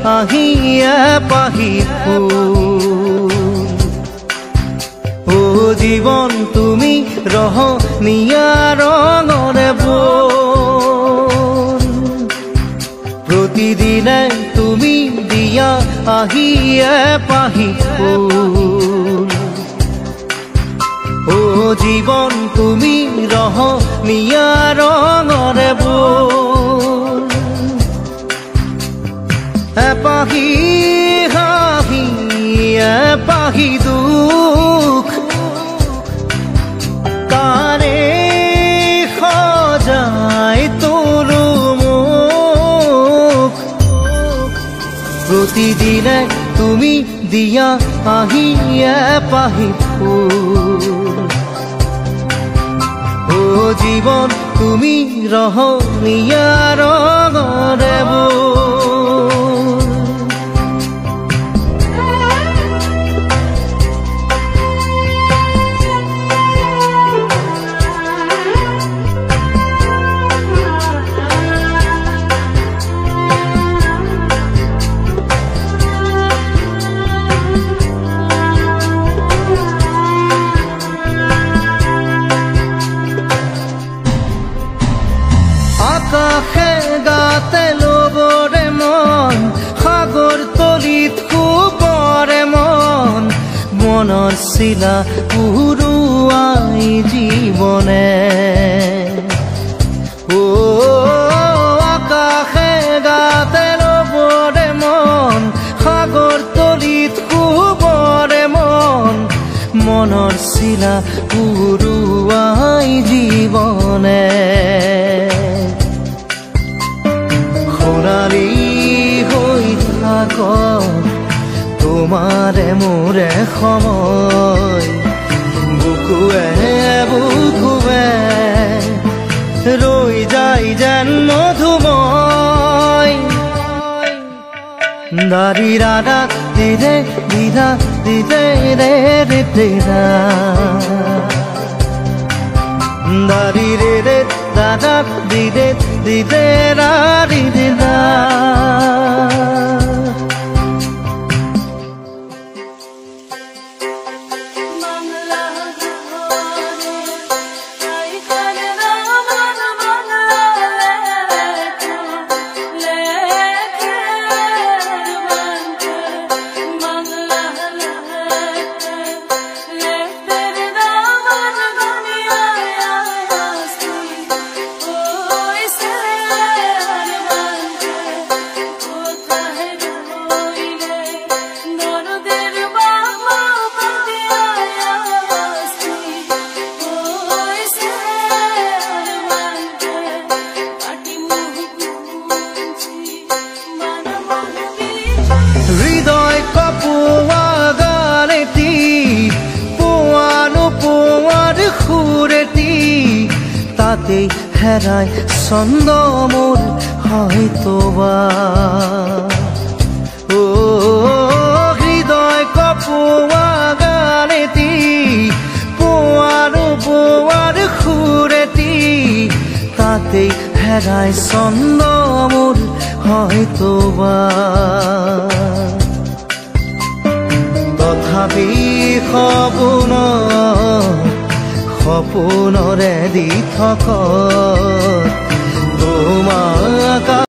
আহিয়ে পাহি ফুল ও জীবন তুমি ৰহনীয়া ৰঙৰে বোল প্ৰতিদিনে তুমি দিয়া আহিয়ে পাহি ফুল ও জীবন তুমি ৰহনীয়া ৰঙৰে বোল এপাহি হাঁহি এপাহি দুখ কাৰে সজাই তোলো মোক প্ৰতিদিনে তুমি দিয়া আহিয়ে পাহি ফুল ও জীবন তুমি ৰহনীয়া ৰঙৰে বোল আকাশে গাতে লবৰে মন সাগৰ তলিত শুবৰে মন মনৰ চিলা উৰুৱাই জীৱনে ও আকাশে গাতে লবৰে মন সাগৰ তলিত শুবৰে মন মনৰ চিলা উৰুৱাই জীৱনে সোণালী হৈ থাক তোমাৰে মোৰে সময় বুকুৱে বুকুৱে ৰৈ যায় যেন মধুময় দাৰি ৰাধা দিদে দিদা দিদে ৰে ৰে দিদা দাৰি ৰে ৰে দাদা দিদে দিদে ৰা দিদে ৰা হৃদয় কপোৱা গানেতি পোৱানো পোৱাৰ সুৰেতি তাতে হেৰাই ছন্দ মোৰ হয়তোবা ও হৃদয় কপোৱা গানেতি পোৱানো পোৱাৰ সুৰেতি তাতে হেৰাই ছন্দ মোৰ হয়তোবা তথাপি সপোনৰে দি থকা তোমাক